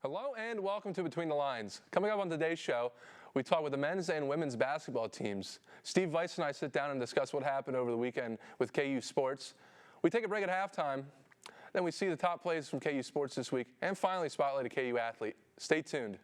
Hello and welcome to Between the Lines. Coming up on today's show, we talk with the men's and women's basketball teams. Steve Weiss and I sit down and discuss what happened over the weekend with KU Sports. We take a break at halftime, then we see the top plays from KU Sports this week, and finally spotlight a KU athlete. Stay tuned.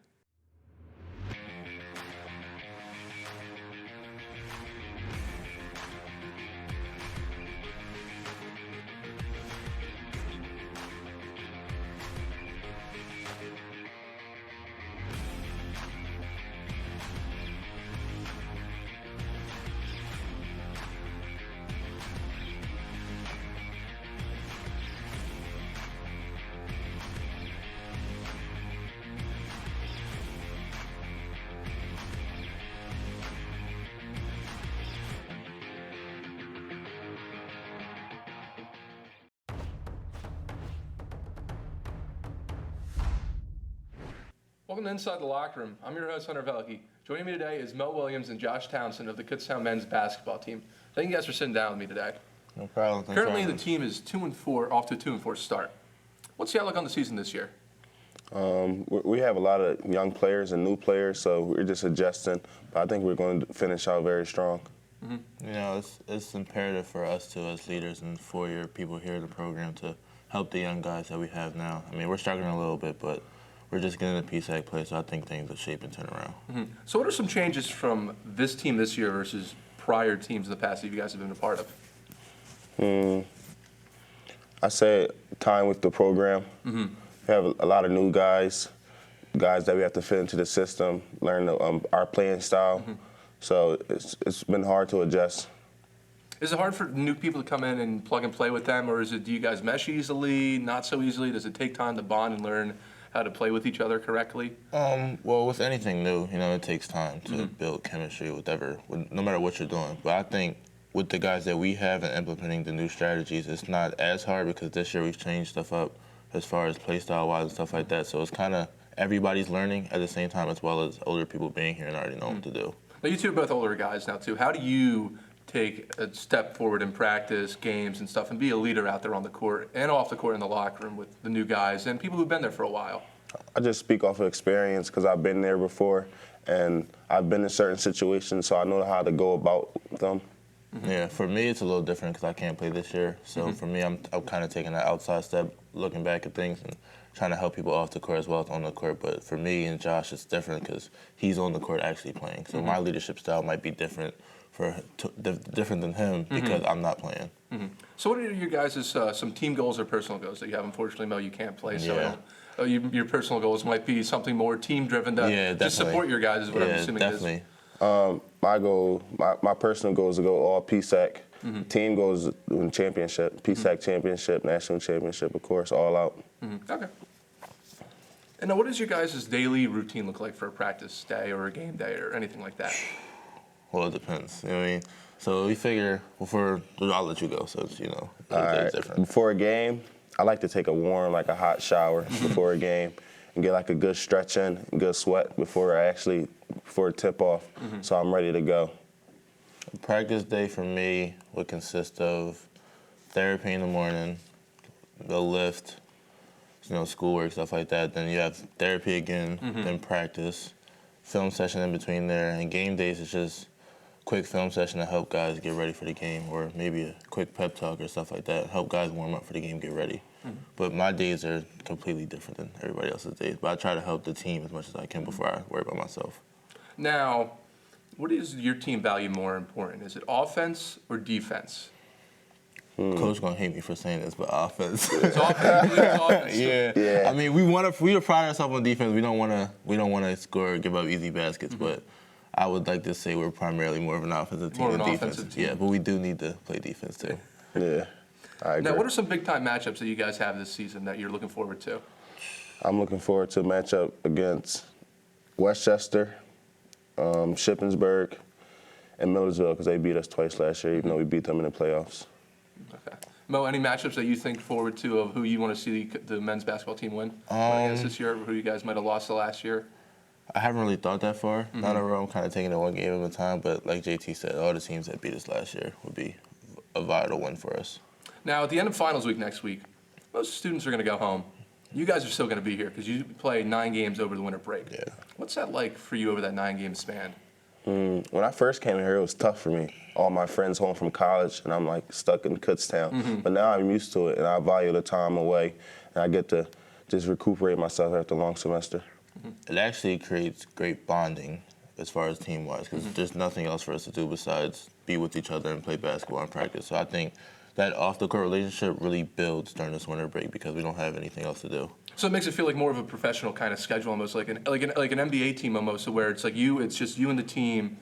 Welcome to Inside the Locker Room. I'm your host, Hunter Velke. Joining me today is Mel Williams and Josh Townsend of the Kutztown men's basketball team. Thank you guys for sitting down with me today. No problem. Currently, the team is 2-4, off to a 2-4 start. What's the outlook on the season this year? We have a lot of young players and new players, so we're just adjusting. But I think we're going to finish out very strong. Mm-hmm. You know, it's imperative for us to, as leaders and for your people here in the program, to help the young guys that we have now. I mean, we're struggling a little bit, but we're just getting a PSAC play, so I think things will shape and turn around. Mm-hmm. So what are some changes from this team this year versus prior teams in the past that you guys have been a part of? I say time with the program. Mm-hmm. We have a lot of new guys that we have to fit into the system, learn our playing style. Mm-hmm. So it's been hard to adjust. Is it hard for new people to come in and plug and play with them, or do you guys mesh easily, not so easily? Does it take time to bond and learn how to play with each other correctly? Well, with anything new, you know, it takes time to build chemistry, no matter what you're doing. But I think with the guys that we have and implementing the new strategies, it's not as hard because this year we've changed stuff up as far as play style-wise and stuff like that. So it's kind of everybody's learning at the same time, as well as older people being here and already know what to do. Now, you two are both older guys now, too. How do you take a step forward in practice, games, and stuff, and be a leader out there on the court and off the court in the locker room with the new guys and people who've been there for a while? I just speak off of experience because I've been there before, and I've been in certain situations, so I know how to go about them. Mm-hmm. Yeah, for me, it's a little different because I can't play this year. So for me, I'm kind of taking that outside step, looking back at things and trying to help people off the court as well as on the court. But for me and Josh, it's different because he's on the court actually playing. So my leadership style might be different different than him because I'm not playing. Mm-hmm. So what are your guys' some team goals or personal goals that you have? Unfortunately, Mel, you can't play, so your personal goals might be something more team-driven to just support your guys is what I'm assuming definitely. It is. My goal, my personal goal is to go all PSAC. Team goals to win championship, PSAC championship, national championship, of course, all out. Okay. And now what does your guys' daily routine look like for a practice day or a game day or anything like that? Well, it depends. You know what I mean? So we figure, I'll let you go, so it's, it's different. Before a game, I like to take a warm, like a hot shower before a game and get like a good stretch in, good sweat before tip off, so I'm ready to go. Practice day for me would consist of therapy in the morning, the lift, schoolwork, stuff like that. Then you have therapy again, then practice, film session in between there, and game days is just quick film session to help guys get ready for the game, or maybe a quick pep talk or stuff like that, help guys warm up for the game, get ready. But my days are completely different than everybody else's days, but I try to help the team as much as I can before I worry about myself. Now, what is your team value more important? Is it offense or defense? Coach gonna hate me for saying this, but offense. It's offense. Yeah. I mean, we pride ourselves on defense. We don't wanna score, give up easy baskets, but I would like to say we're primarily more of an offensive team than defensive. Yeah, but we do need to play defense too. Yeah, I agree. Now, what are some big time matchups that you guys have this season that you're looking forward to? I'm looking forward to a matchup against Westchester, Shippensburg, and Millersville because they beat us twice last year, even though we beat them in the playoffs. Okay. Mo, any matchups that you think forward to of who you want to see the men's basketball team win against this year, or who you guys might have lost to last year? I haven't really thought that far. Not a row. I'm kind of taking it one game at a time. But like JT said, all the teams that beat us last year would be a vital win for us. Now, at the end of finals week next week, most students are going to go home. You guys are still going to be here because you play 9 games over the winter break. Yeah. What's that like for you over that 9-game span? When I first came here, it was tough for me. All my friends home from college, and I'm like stuck in Kutztown. But now I'm used to it, and I value the time away, and I get to just recuperate myself after a long semester. It actually creates great bonding as far as team-wise because there's nothing else for us to do besides be with each other and play basketball and practice. So I think that off-the-court relationship really builds during this winter break because we don't have anything else to do. So it makes it feel like more of a professional kind of schedule, almost like an NBA team, almost, where it's like it's just you and the team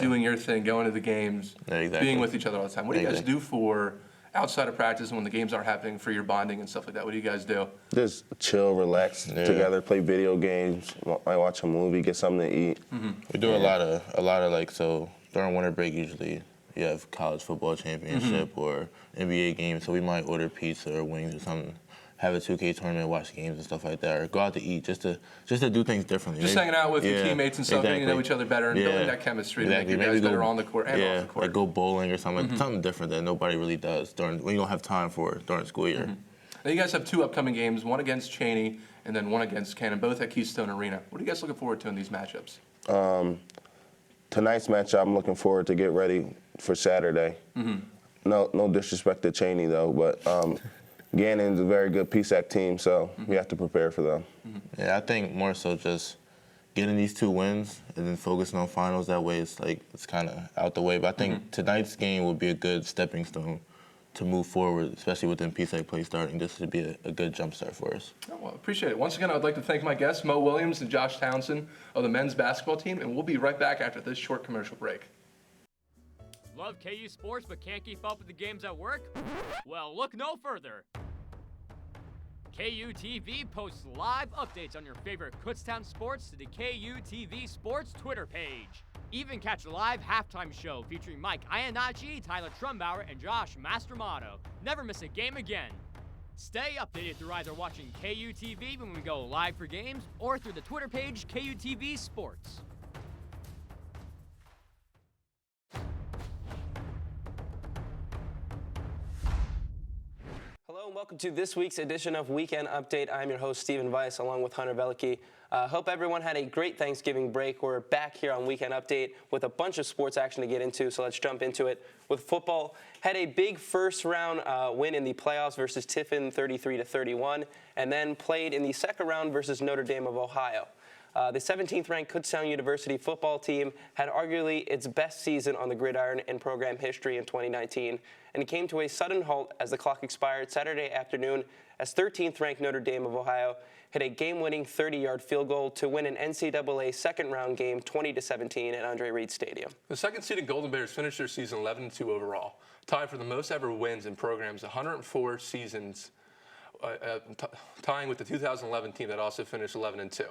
doing your thing, going to the games, being with each other all the time. What do you guys do for outside of practice and when the games aren't happening for your bonding and stuff like that? What do you guys do? Just chill, relax together, play video games, might watch a movie, get something to eat. We do a lot of like, so during winter break usually you have college football championship or NBA games, so we might order pizza or wings or something, have a 2K tournament, watch games and stuff like that, or go out to eat just to do things differently. Just hanging out with your teammates and stuff, getting to know each other better and building that chemistry to make you guys better on the court and off the court. Like go bowling or something, something different that nobody really does when you don't have time for it during school year. Now you guys have 2 upcoming games, one against Cheney and then one against Cannon, both at Kutztown Arena. What are you guys looking forward to in these matchups? Tonight's matchup, I'm looking forward to get ready for Saturday. No disrespect to Cheney, though, but Gannon's a very good PSAC team, so we have to prepare for them. Yeah, I think more so just getting these 2 wins and then focusing on finals. That way it's kind of out the way. But I think tonight's game will be a good stepping stone to move forward, especially within PSAC play starting. This would be a good jump start for us. Oh, well, appreciate it. Once again, I'd like to thank my guests, Mo Williams and Josh Townsend of the men's basketball team, and we'll be right back after this short commercial break. Love KU sports but can't keep up with the games at work? Well, look no further. KU TV posts live updates on your favorite Kutztown sports to the KU TV Sports Twitter page. Even catch a live halftime show featuring Mike Iannacci, Tyler Trumbauer, and Josh Mastramato. Never miss a game again. Stay updated through either watching KU TV when we go live for games or through the Twitter page KU TV Sports. Hello and welcome to this week's edition of Weekend Update. I'm your host, Stephen Weiss, along with Hunter Velicki. Hope everyone had a great Thanksgiving break. We're back here on Weekend Update with a bunch of sports action to get into, so let's jump into it. With football, had a big first-round win in the playoffs versus Tiffin, 33-31, and then played in the second round versus Notre Dame of Ohio. The 17th-ranked Kutztown University football team had arguably its best season on the gridiron in program history in 2019, and it came to a sudden halt as the clock expired Saturday afternoon as 13th-ranked Notre Dame of Ohio hit a game-winning 30-yard field goal to win an NCAA second-round game 20-17 at Andre Reed Stadium. The second-seeded Golden Bears finished their season 11-2 overall, tied for the most ever wins in programs, 104 seasons, tying with the 2011 team that also finished 11-2.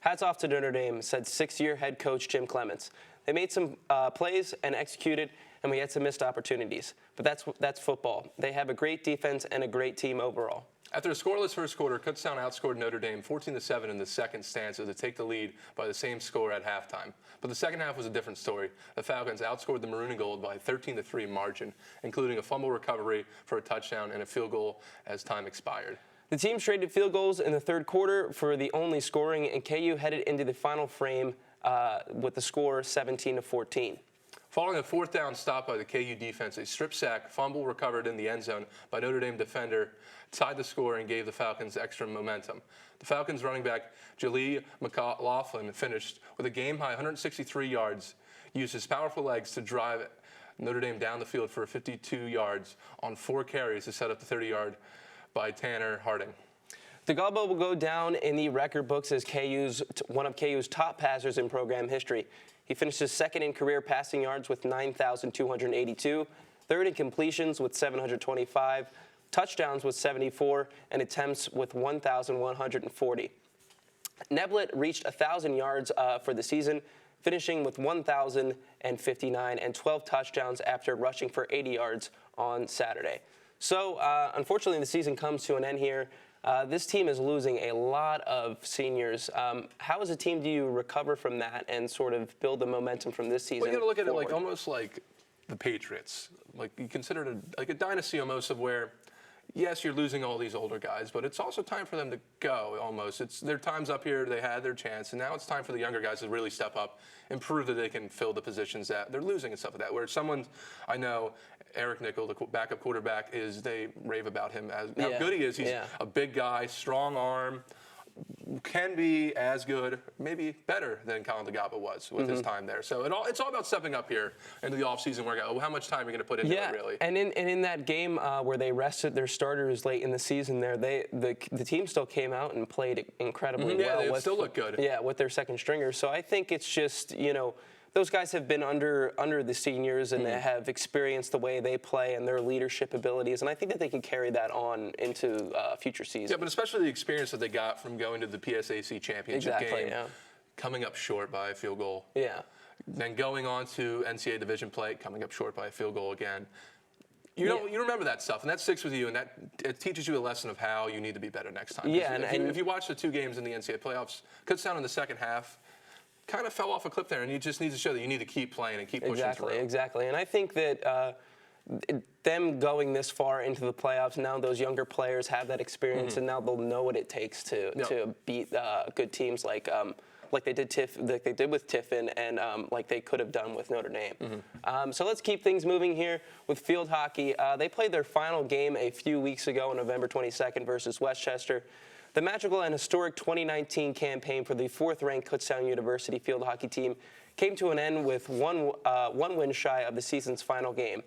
Hats off to Notre Dame, said 6-year head coach Jim Clements. They made some plays and executed, and we had some missed opportunities. But that's football. They have a great defense and a great team overall. After a scoreless first quarter, Kutztown outscored Notre Dame 14-7 in the second stanza to take the lead by the same score at halftime. But the second half was a different story. The Falcons outscored the Maroon and Gold by a 13-3 margin, including a fumble recovery for a touchdown and a field goal as time expired. The team traded field goals in the third quarter for the only scoring, and KU headed into the final frame with the score 17-14. Following a fourth down stop by the KU defense, a strip sack fumble recovered in the end zone by Notre Dame defender tied the score and gave the Falcons extra momentum. The Falcons running back Jalee McLaughlin finished with a game-high 163 yards, used his powerful legs to drive Notre Dame down the field for 52 yards on 4 carries to set up the 30-yard by Tanner Harding. DeGalbo will go down in the record books as one of KU's top passers in program history. He finished his second in career passing yards with 9,282, third in completions with 725, touchdowns with 74, and attempts with 1,140. Neblett reached 1,000 yards for the season, finishing with 1,059 and 12 touchdowns after rushing for 80 yards on Saturday. So, unfortunately, the season comes to an end here. This team is losing a lot of seniors. How as a team do you recover from that and sort of build the momentum from this season? Well, you got to look at forward? it like almost like the Patriots. Like you consider it like a dynasty almost of where yes, you're losing all these older guys, but it's also time for them to go almost. It's their time's up here. They had their chance, and now it's time for the younger guys to really step up and prove that they can fill the positions that they're losing and stuff like that. Where someone, I know, Eric Nickel, the backup quarterback, they rave about him as how good he is. He's a big guy, strong arm, can be as good, maybe better than Colin DeGaba was with his time there. So it's all about stepping up here into the offseason workout. How much time are you going to put into it, really? And in that game where they rested their starters late in the season there, the team still came out and played incredibly well. Yeah, they still look good. Yeah, with their second stringers. So I think it's just, those guys have been under the seniors and they have experienced the way they play and their leadership abilities, and I think that they can carry that on into future seasons. Yeah, but especially the experience that they got from going to the PSAC championship game, coming up short by a field goal. Yeah. Then going on to NCAA division play, coming up short by a field goal again. You remember that stuff, and that sticks with you, and it teaches you a lesson of how you need to be better next time. Yeah, if you watch the 2 games in the NCAA playoffs, Kutztown in the second half kind of fell off a cliff there, and you just need to show that you need to keep playing and keep pushing through. Exactly. And I think that them going this far into the playoffs, now those younger players have that experience, and now they'll know what it takes to beat good teams like they did with Tiffin and like they could have done with Notre Dame. So let's keep things moving here with field hockey. They played their final game a few weeks ago on November 22nd versus Westchester. The magical and historic 2019 campaign for the 4th-ranked Kutztown University field hockey team came to an end with one win shy of the season's final game.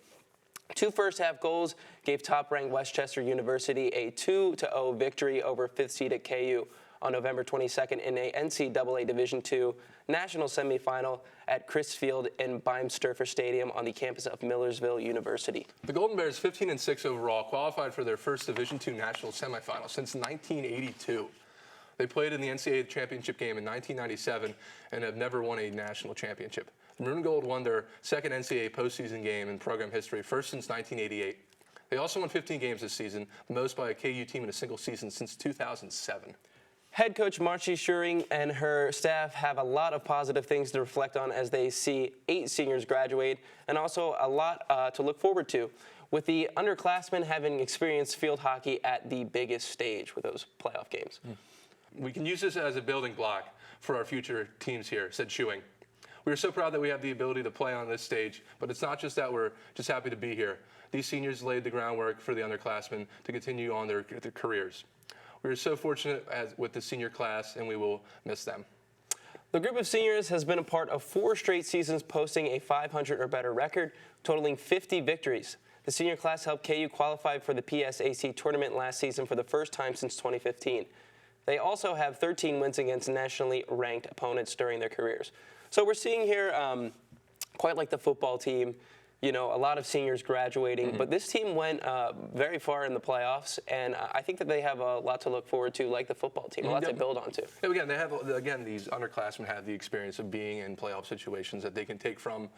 2 first-half goals gave top-ranked Westchester University a 2-0 victory over 5th-seeded KU on November 22nd in a NCAA Division II national semifinal at Chris Field in Beimsterfer Stadium on the campus of Millersville University. The Golden Bears, 15-6 overall, qualified for their first Division II national semifinal since 1982. They played in the NCAA championship game in 1997 and have never won a national championship. The Maroon and Gold won their second NCAA postseason game in program history, first since 1988. They also won 15 games this season, the most by a KU team in a single season since 2007. Head coach Marcy Schuring and her staff have a lot of positive things to reflect on as they see 8 seniors graduate, and also a lot to look forward to, with the underclassmen having experienced field hockey at the biggest stage with those playoff games. We can use this as a building block for our future teams here, said Schuring. We are so proud that we have the ability to play on this stage, but it's not just that we're just happy to be here. These seniors laid the groundwork for the underclassmen to continue on their careers. We are so fortunate with the senior class, and we will miss them. The group of seniors has been a part of 4 straight seasons posting a 500 or better record, totaling 50 victories. The senior class helped KU qualify for the PSAC tournament last season for the first time since 2015. They also have 13 wins against nationally ranked opponents during their careers. So we're seeing here, quite like the football team, a lot of seniors graduating, but this team went very far in the playoffs, and I think that they have a lot to look forward to, like the football team, a lot to build onto. Yeah, these underclassmen have the experience of being in playoff situations that they can take from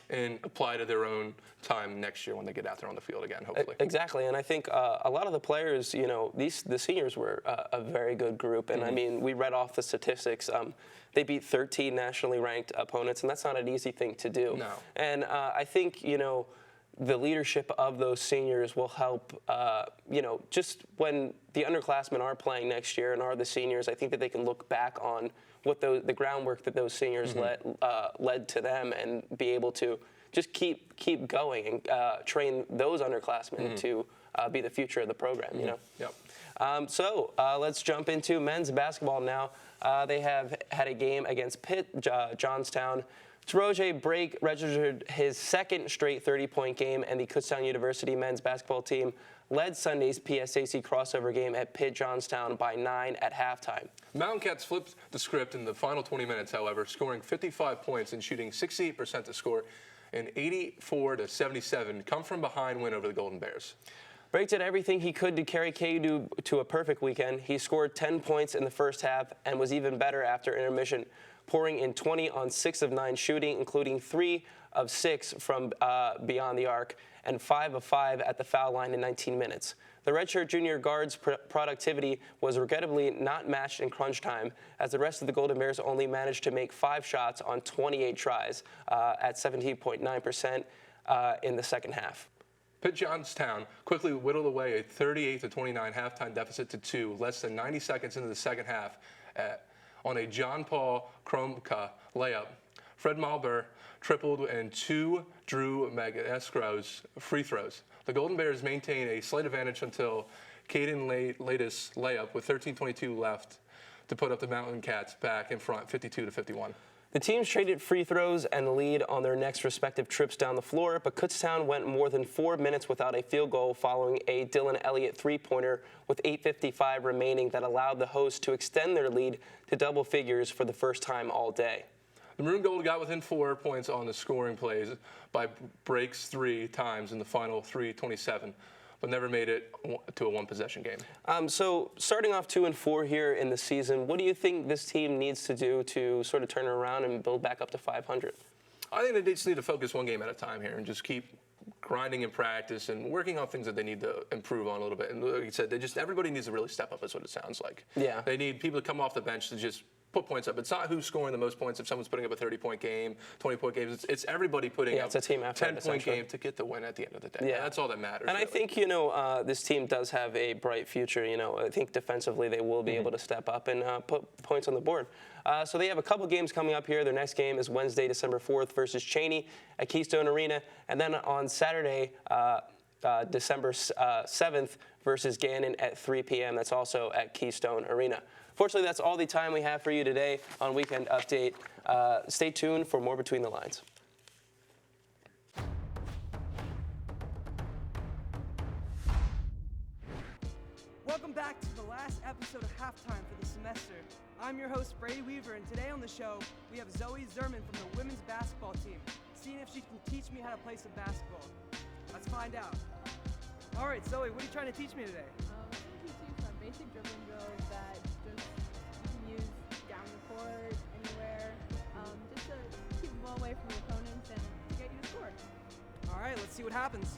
and apply to their own time next year when they get out there on the field again, hopefully. Exactly, and I think a lot of the players, the seniors were a very good group, and I mean, we read off the statistics. They beat 13 nationally ranked opponents, and that's not an easy thing to do. No. And I think, the leadership of those seniors will help, just when the underclassmen are playing next year and are the seniors, I think that they can look back on what the groundwork that those seniors led to them and be able to just keep going and train those underclassmen to be the future of the program, Yep. So let's jump into men's basketball now. They have had a game against Pitt Johnstown. Troje Brake registered his second straight 30-point game, and the Kutztown University men's basketball team led Sunday's PSAC crossover game at Pitt Johnstown by 9 at halftime. Mountain Cats flipped the script in the final 20 minutes, however, scoring 55 points and shooting 68% to score an 84-77 come from behind win over the Golden Bears. Brake did everything he could to carry KU to a perfect weekend. He scored 10 points in the first half and was even better after intermission, pouring in 20 on 6 of 9 shooting, including 3 of 6 from beyond the arc and 5 of 5 at the foul line in 19 minutes. The redshirt junior guard's productivity was regrettably not matched in crunch time, as the rest of the Golden Bears only managed to make 5 shots on 28 tries at 17.9% in the second half. Pitt Johnstown quickly whittled away a 38-29 halftime deficit to 2, less than 90 seconds into the second half on a John Paul Kromka layup. Fred Malber tripled and 2 Drew Magascro's free throws. The Golden Bears maintain a slight advantage until Caden latest layup with 13:22 left to put up the Mountain Cats back in front 52-51. The teams traded free throws and lead on their next respective trips down the floor, but Kutztown went more than 4 minutes without a field goal following a Dylan Elliott three-pointer with 8:55 remaining that allowed the hosts to extend their lead to double figures for the first time all day. The Maroon Gold got within 4 points on the scoring plays by breaks 3 times in the final 3:27, but never made it to a one-possession game. So starting off 2-4 here in the season, what do you think this team needs to do to sort of turn it around and build back up to 500? I think they just need to focus one game at a time here and just keep grinding in practice and working on things that they need to improve on a little bit. And like you said, everybody needs to really step up is what it sounds like. Yeah. They need people to come off the bench to just put points up. It's not who's scoring the most points. If someone's putting up a 30-point game, 20-point game, it's everybody putting up it's a team effort, 10-point game to get the win at the end of the day. Yeah. That's all that matters. And really. I think, this team does have a bright future. I think defensively they will be able to step up and put points on the board. So they have a couple games coming up here. Their next game is Wednesday, December 4th versus Cheney at Keystone Arena. And then on Saturday, December 7th versus Gannon at 3 p.m. That's also at Keystone Arena. Fortunately, that's all the time we have for you today on Weekend Update. Stay tuned for more Between the Lines. Welcome back to the last episode of Halftime for the semester. I'm your host, Brady Weaver, and today on the show, we have Zoe Zerman from the women's basketball team, seeing if she can teach me how to play some basketball. Let's find out. All right, Zoe, what are you trying to teach me today? I'm going to teach you some basic dribbling drills that just you can use down the court, anywhere, just to keep the ball away from your opponents and to get you to score. All right, let's see what happens.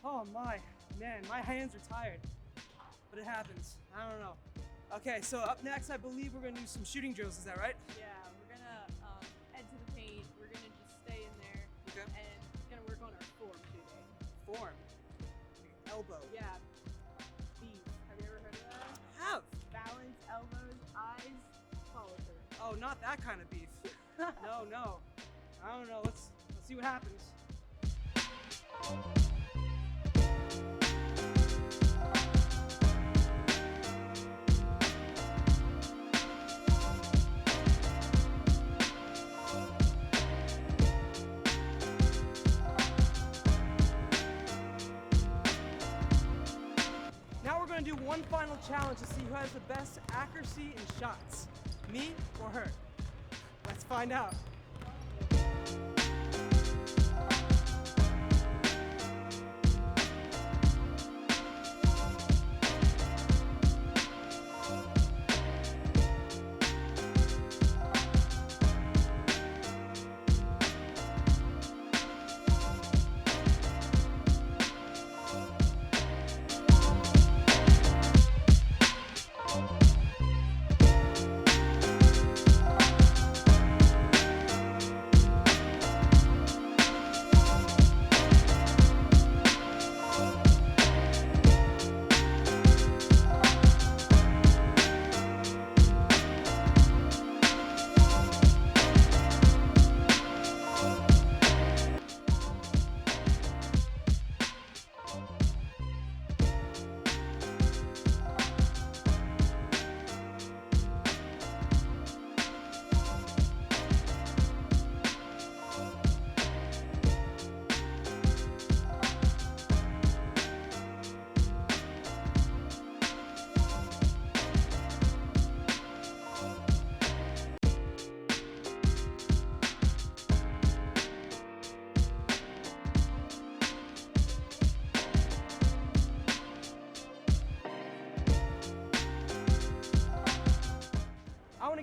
Oh man, my hands are tired, but it happens. I don't know. Okay, so up next, I believe we're gonna do some shooting drills. Is that right? Yeah, we're going to head to the paint. We're going to just stay in there Okay. and going to work on our form shooting. Form. Elbow. Yeah, beef. Have you ever heard of that? Have. Balance, elbows, eyes, follow through. Oh, not that kind of beef. No. I don't know. Let's see what happens. Now we're going to do one final challenge to see who has the best accuracy in shots, me or her. Let's find out.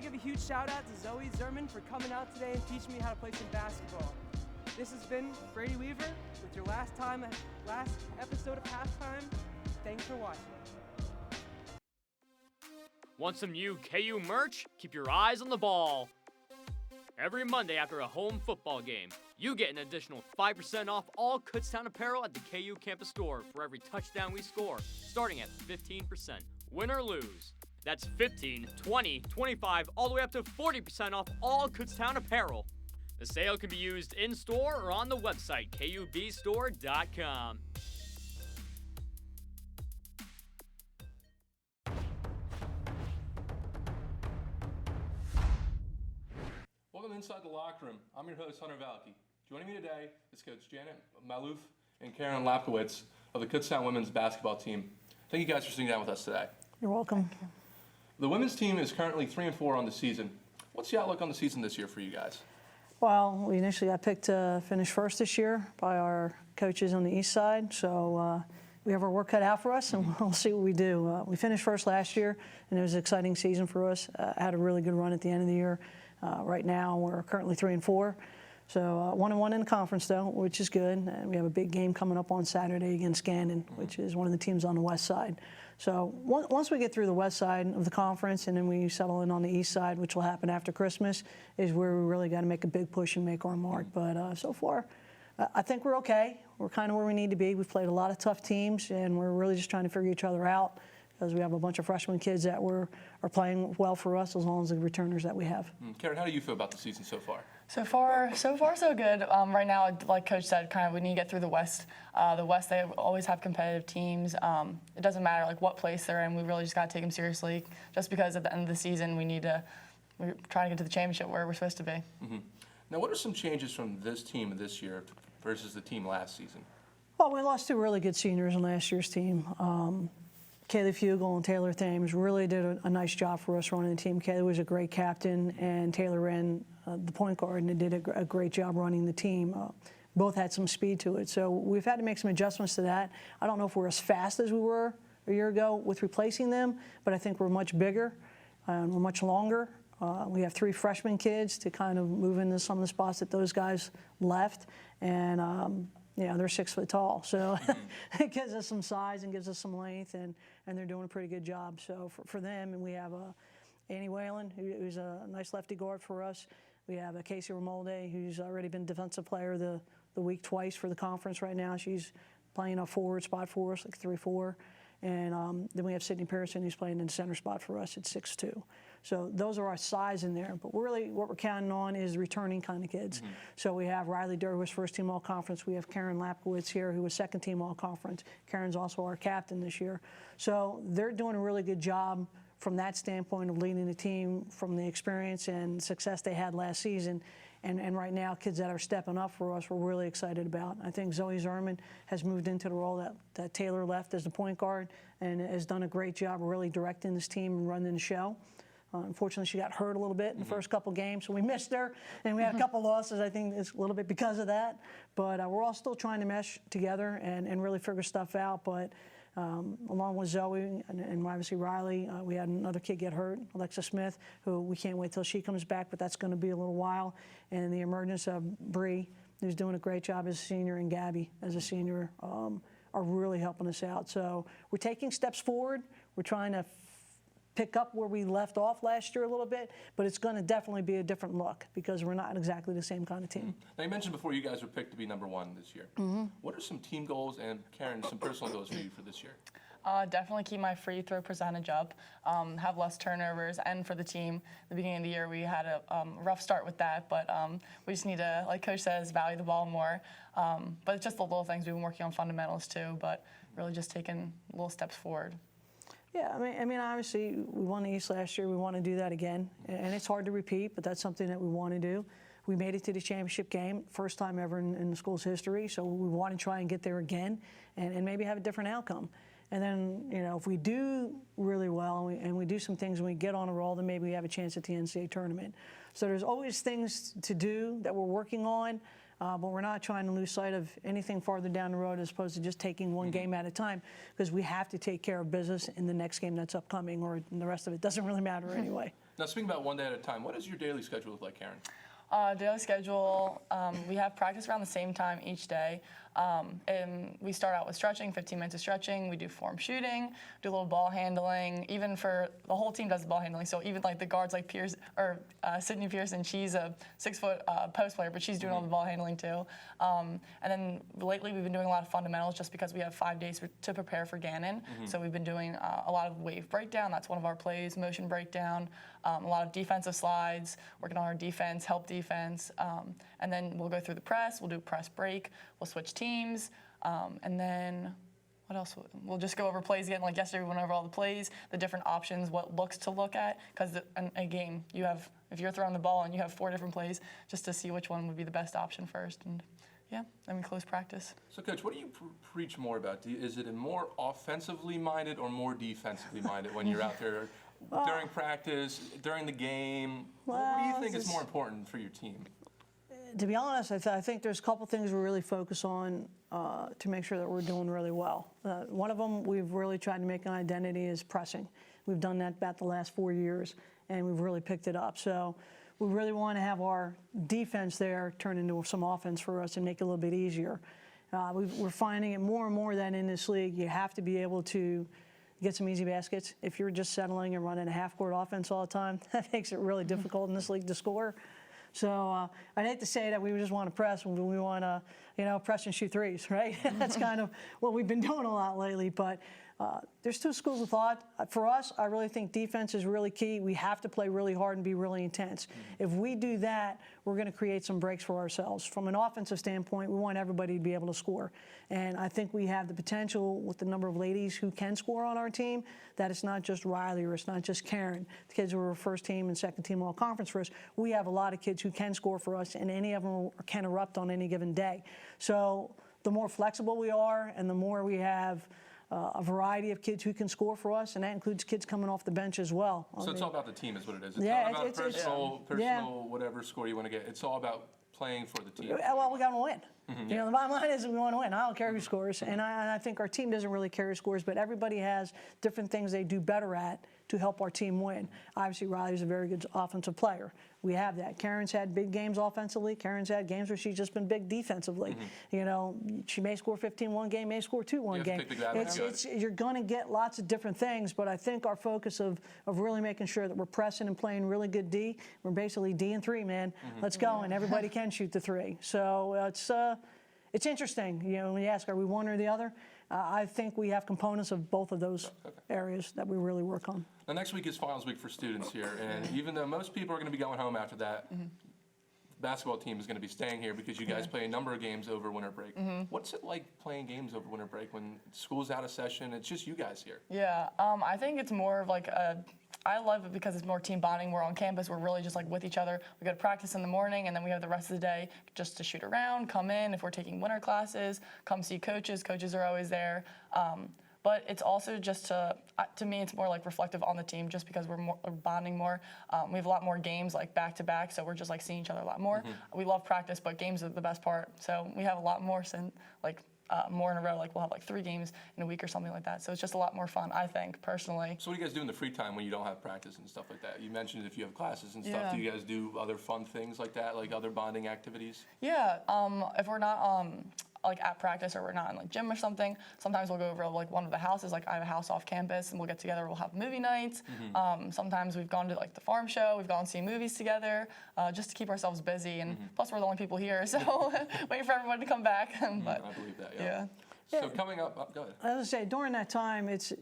to give a huge shout out to Zoe Zerman for coming out today and teaching me how to play some basketball. This has been Brady Weaver with your last episode of Halftime. Thanks for watching. Want some new KU merch? Keep your eyes on the ball. Every Monday after a home football game, you get an additional 5% off all Kutztown apparel at the KU campus store for every touchdown we score, starting at 15%, win or lose. That's 15, 20, 25, all the way up to 40% off all Kutztown apparel. The sale can be used in-store or on the website, kubstore.com. Welcome inside the locker room. I'm your host, Hunter Valke. Joining me today is Coach Janet Malouf and Karen Lapkowitz of the Kutztown women's basketball team. Thank you guys for sitting down with us today. You're welcome. The women's team is currently 3-4 on the season. What's the outlook on the season this year for you guys? Well, we initially got picked to finish first this year by our coaches on the east side, so we have our work cut out for us, and we'll see what we do. We finished first last year, and it was an exciting season for us. Had a really good run at the end of the year. Right now, we're currently 3-4. So 1-1 in the conference, though, which is good. And we have a big game coming up on Saturday against Scandon, which is one of the teams on the west side. So once we get through the west side of the conference and then we settle in on the east side, which will happen after Christmas, is where we really got to make a big push and make our mark. But so far, I think we're okay. We're kind of where we need to be. We've played a lot of tough teams, and we're really just trying to figure each other out, because we have a bunch of freshman kids that are playing well for us, as long as the returners that we have. Karen, how do you feel about the season so far? So far, so good. Right now, like Coach said, kind of we need to get through the West. The West, they always have competitive teams. It doesn't matter like what place they're in. We really just got to take them seriously. Just because at the end of the season, we're trying to get to the championship where we're supposed to be. Mm-hmm. Now, what are some changes from this team this year versus the team last season? Well, we lost two really good seniors in last year's team. Kaylee Fugel and Taylor Thames really did a nice job for us running the team. Kaylee was a great captain, and Taylor ran the point guard and did a great job running the team. Both had some speed to it. So we've had to make some adjustments to that. I don't know if we're as fast as we were a year ago with replacing them, but I think we're much bigger and we're much longer. We have 3 freshman kids to kind of move into some of the spots that those guys left. And they're 6 foot tall, so it gives us some size and gives us some length, and they're doing a pretty good job. So for them, and we have Annie Whalen, who's a nice lefty guard for us. We have Casey Ramolde, who's already been Defensive Player of the Week twice for the conference right now. She's playing a forward spot for us, like 3-4. And then we have Sydney Pearson, who's playing in the center spot for us at 6'2". So those are our size in there. But really what we're counting on is returning kind of kids. Mm-hmm. So we have Riley Durr, who was first team all-conference. We have Karen Lapkowitz here, who was second team all-conference. Karen's also our captain this year. So they're doing a really good job from that standpoint of leading the team from the experience and success they had last season. And right now, kids that are stepping up for us, we're really excited about. I think Zoe Zerman has moved into the role that Taylor left as the point guard and has done a great job of really directing this team and running the show. Unfortunately, she got hurt a little bit in the first couple games, so we missed her, and we had a couple losses. I think it's a little bit because of that. But we're all still trying to mesh together and really figure stuff out. But along with Zoe and obviously Riley, we had another kid get hurt, Alexa Smith, who we can't wait till she comes back, but that's going to be a little while. And the emergence of Bree, who's doing a great job as a senior, and Gabby as a senior, are really helping us out. So we're taking steps forward. We're trying to pick up where we left off last year a little bit, but it's going to definitely be a different look because we're not exactly the same kind of team. Mm-hmm. Now, you mentioned before you guys were picked to be #1 this year. Mm-hmm. What are some team goals and, Karen, some personal goals for you for this year? Definitely keep my free throw percentage up, have less turnovers, and for the team, at the beginning of the year we had a rough start with that, but we just need to, like Coach says, value the ball more. But it's just the little things. We've been working on fundamentals too, but really just taking little steps forward. Yeah, I mean, obviously, we won the East last year. We want to do that again, and it's hard to repeat, but that's something that we want to do. We made it to the championship game, first time ever in the school's history, so we want to try and get there again and maybe have a different outcome. And then, if we do really well and we do some things and we get on a roll, then maybe we have a chance at the NCAA tournament. So there's always things to do that we're working on. But we're not trying to lose sight of anything farther down the road as opposed to just taking one game at a time, because we have to take care of business in the next game that's upcoming, or the rest of it doesn't really matter anyway. Now, speaking about one day at a time, what does your daily schedule look like, Karen? Daily schedule, we have practice around the same time each day. And we start out with stretching, 15 minutes of stretching. We do form shooting, do a little ball handling. Even for the whole team does the ball handling. So even like the guards like Pierce or Sydney Pearson, she's a 6-foot post player, but she's doing all the ball handling too. And then lately we've been doing a lot of fundamentals just because we have 5 days to prepare for Gannon. So we've been doing a lot of wave breakdown. That's one of our plays, motion breakdown. A lot of defensive slides, working on our defense, help defense. And then we'll go through the press. We'll do press break. We'll switch teams. And then what else? We'll just go over plays again. Like yesterday, we went over all the plays, the different options, what looks to look at. Because in a game, if you're throwing the ball and you have 4 different plays, just to see which one would be the best option first. And yeah, then we close practice. So, Coach, what do you preach more about? Is it a more offensively minded or more defensively minded when you're out there during practice, during the game? What do you think is more important for your team? To be honest, I think there's a couple things we really focus on to make sure that we're doing really well. One of them we've really tried to make an identity is pressing. We've done that about the last 4 years, and we've really picked it up. So we really want to have our defense there turn into some offense for us and make it a little bit easier. We're finding it more and more that in this league, you have to be able to get some easy baskets. If you're just settling and running a half-court offense all the time, that makes it really difficult in this league to score. So I'd hate to say that we just want to press when we want to, press and shoot threes, right? That's kind of what we've been doing a lot lately. But there's 2 schools of thought. For us, I really think defense is really key. We have to play really hard and be really intense. If we do that, we're going to create some breaks for ourselves. From an offensive standpoint, we want everybody to be able to score. And I think we have the potential with the number of ladies who can score on our team that it's not just Riley or it's not just Karen. The kids who are first team and second team all conference for us, we have a lot of kids who can score for us, and any of them can erupt on any given day. So the more flexible we are and the more we have a variety of kids who can score for us, and that includes kids coming off the bench as well. So it's all about the team is what it is. It's Yeah, not about it's personal, whatever score you want to get. It's all about playing for the team. Well, we got to win. The bottom line is we want to win. I don't care who scores, and I think our team doesn't really care who scores, but everybody has different things they do better at to help our team win. Obviously, Riley's a very good offensive player. We have that. Karen's had big games offensively. Karen's had games where she's just been big defensively. She may score 15 one game, may score 2 one game. You're going to get lots of different things, but I think our focus of really making sure that we're pressing and playing really good D, we're basically D and 3, man. Let's go, and everybody can shoot the 3. So it's interesting. When you ask, are we one or the other? I think we have components of both of those areas that we really work on. Now, next week is finals week for students here, and even though most people are going to be going home after that, the basketball team is going to be staying here because you guys play a number of games over winter break. What's it like playing games over winter break when school's out of session? It's just you guys here. Yeah, I think it's more of like I love it because it's more team bonding. We're on campus. We're really just like with each other. We go to practice in the morning, and then we have the rest of the day just to shoot around, come in. If we're taking winter classes, come see coaches. Coaches are always there. But it's also just to me, it's more like reflective on the team just because we're bonding more. We have a lot more games like back to back, so we're just like seeing each other a lot more. We love practice, but games are the best part. So we have a lot more more in a row. Like we'll have like 3 games in a week or something like that. So it's just a lot more fun, I think, personally. So what do you guys do in the free time when you don't have practice and stuff like that? You mentioned if you have classes and stuff, do you guys do other fun things like that, like other bonding activities? Yeah, if we're not like at practice or we're not in like gym or something, sometimes we'll go over like one of the houses. Like I have a house off campus, and we'll get together. We'll have movie nights. Sometimes we've gone to like the farm show. We've gone and seen movies together, just to keep ourselves busy. And plus, we're the only people here, so waiting for everyone to come back. But I believe that. Yeah. So coming up, go ahead. I was going to say, during that time, it's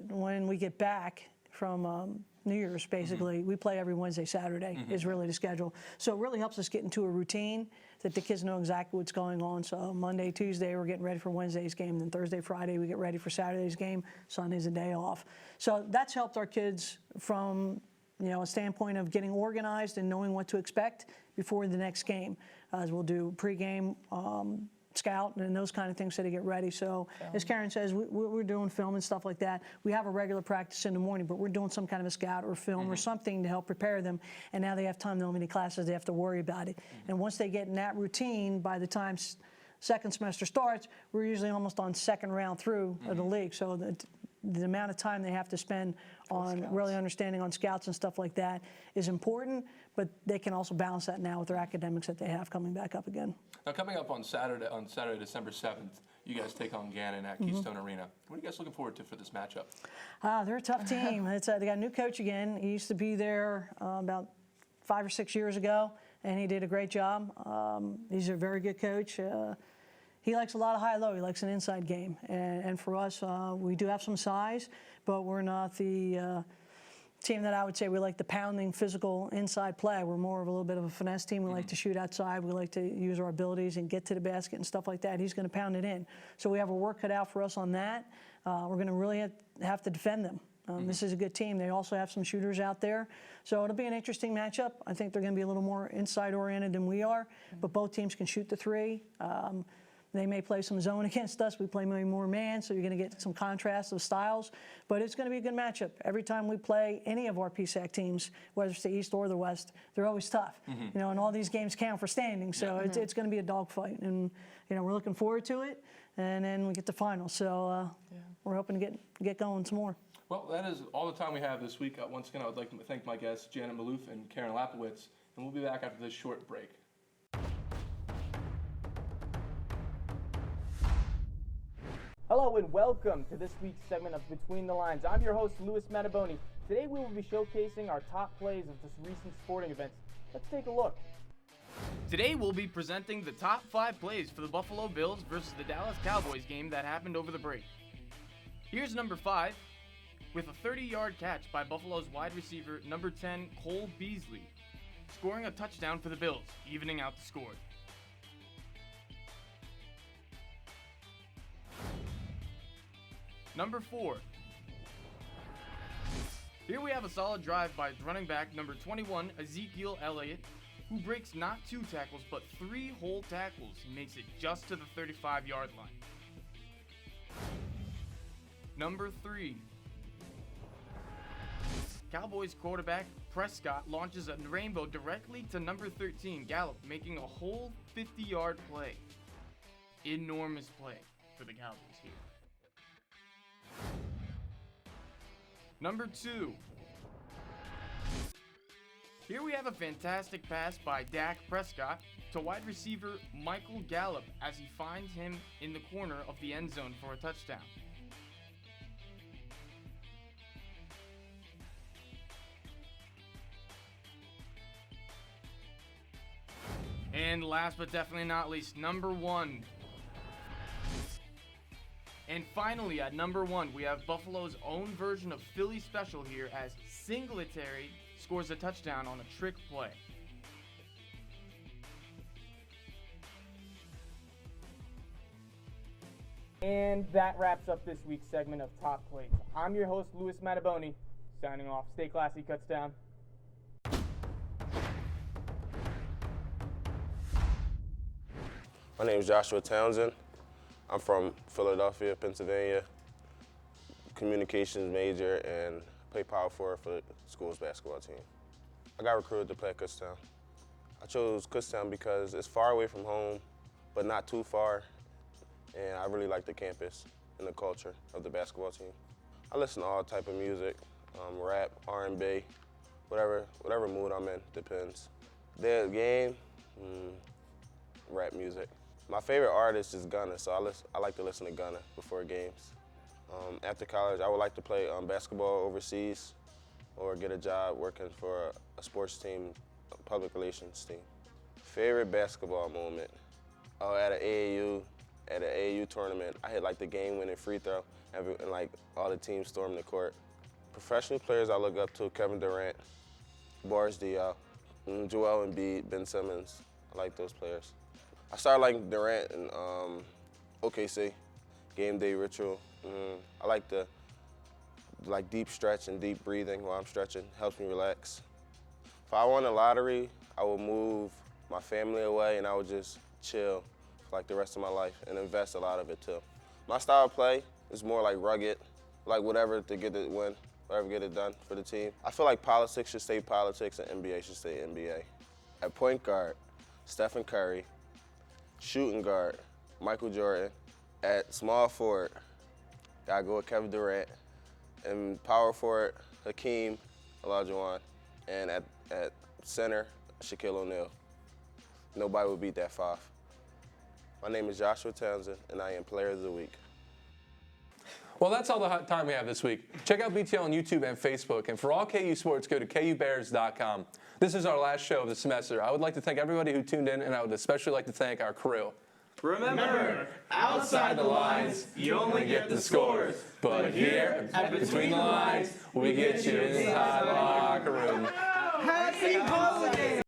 when we get back from New Year's, basically, we play every Wednesday, Saturday is really the schedule. So it really helps us get into a routine that the kids know exactly what's going on. So Monday, Tuesday, we're getting ready for Wednesday's game. Then Thursday, Friday, we get ready for Saturday's game. Sunday's a day off. So that's helped our kids from a standpoint of getting organized and knowing what to expect before the next game. As we'll do pregame, scout and those kind of things so they get ready. So as Karen says, we're doing film and stuff like that. We have a regular practice in the morning, but we're doing some kind of a scout or film or something to help prepare them. And now they have time, no many classes, they have to worry about it. And once they get in that routine, by the time second semester starts, we're usually almost on second round through of the league. So the amount of time they have to spend on really understanding on scouts and stuff like that is important, but they can also balance that now with their academics that they have coming back up again. Now, coming up on Saturday, December 7th, you guys take on Gannon at Kutztown Arena. What are you guys looking forward to for this matchup? They're a tough team. They got a new coach again. He used to be there about 5 or 6 years ago, and he did a great job. He's a very good coach. He likes a lot of high-low. He likes an inside game. And for us, we do have some size, but we're not the team that I would say we like the pounding, physical inside play. We're more of a little bit of a finesse team. We like to shoot outside. We like to use our abilities and get to the basket and stuff like that. He's going to pound it in. So we have our work cut out for us on that. We're going to really have to defend them. This is a good team. They also have some shooters out there. So it'll be an interesting matchup. I think they're going to be a little more inside-oriented than we are, but both teams can shoot the three. They may play some zone against us. We play maybe more man, so you're going to get some contrast of styles. But it's going to be a good matchup. Every time we play any of our PSAC teams, whether it's the East or the West, they're always tough. You know, and all these games count for standing, so it's going to be a dogfight. And you know, we're looking forward to it. And then we get the final. So we're hoping to get going some more. Well, that is all the time we have this week. Once again, I would like to thank my guests, Janet Maloof and Karen Lapowitz. And we'll be back after this short break. Hello and welcome to this week's segment of Between the Lines. I'm your host, Louis Mataboni. Today we will be showcasing our top plays of this recent sporting events. Let's take a look. Today we'll be presenting the top 5 plays for the Buffalo Bills versus the Dallas Cowboys game that happened over the break. Here's number 5, with a 30-yard catch by Buffalo's wide receiver number 10, Cole Beasley, scoring a touchdown for the Bills, evening out the score. Number 4. Here we have a solid drive by running back number 21, Ezekiel Elliott, who breaks not 2 tackles but 3 whole tackles. He makes it just to the 35-yard line. Number 3. Cowboys quarterback Prescott launches a rainbow directly to number 13, Gallup, making a whole 50-yard play. Enormous play for the Cowboys here. Number 2. Here we have a fantastic pass by Dak Prescott to wide receiver Michael Gallup as he finds him in the corner of the end zone for a touchdown. And last but definitely not least, number 1. And finally, at number 1, we have Buffalo's own version of Philly special here as Singletary scores a touchdown on a trick play. And that wraps up this week's segment of Top Plays. I'm your host, Louis Mataboni, signing off. Stay classy, Kutztown. My name is Joshua Townsend. I'm from Philadelphia, Pennsylvania, communications major, and play power forward for the school's basketball team. I got recruited to play at Kutztown. I chose Kutztown because it's far away from home, but not too far, and I really like the campus and the culture of the basketball team. I listen to all type of music, rap, R&B, whatever mood I'm in, depends. The game, rap music. My favorite artist is Gunna, so I like to listen to Gunna before games. After college, I would like to play basketball overseas or get a job working for a sports team, a public relations team. Favorite basketball moment? Oh, at an AAU tournament, I hit like the game-winning free throw, and like all the teams stormed the court. Professional players I look up to: Kevin Durant, Boris Diaw, Joel Embiid, Ben Simmons. I like those players. I started liking Durant in OKC, game day ritual. I like the deep stretch and deep breathing while I'm stretching. Helps me relax. If I won the lottery, I would move my family away and I would just chill for like the rest of my life and invest a lot of it too. My style of play is more like rugged, like whatever to get the win, whatever get it done for the team. I feel like politics should stay politics and NBA should stay NBA. At point guard, Stephen Curry. Shooting guard, Michael Jordan. At small forward, gotta go with Kevin Durant. And power forward, Hakeem Olajuwon. And at center, Shaquille O'Neal. Nobody would beat that 5. My name is Joshua Townsend, and I am Player of the Week. Well, that's all the time we have this week. Check out BTL on YouTube and Facebook. And for all KU sports, go to KUBears.com. This is our last show of the semester. I would like to thank everybody who tuned in, and I would especially like to thank our crew. Remember, outside the lines, you only get the scores. But here, at Between the Lines, we get you inside the locker room. Happy holidays!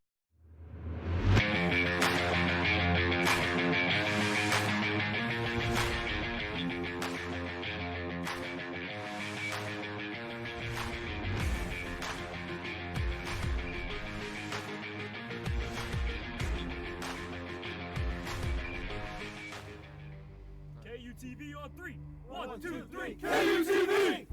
KUTV on 3. 1, 2, 3. KUTV!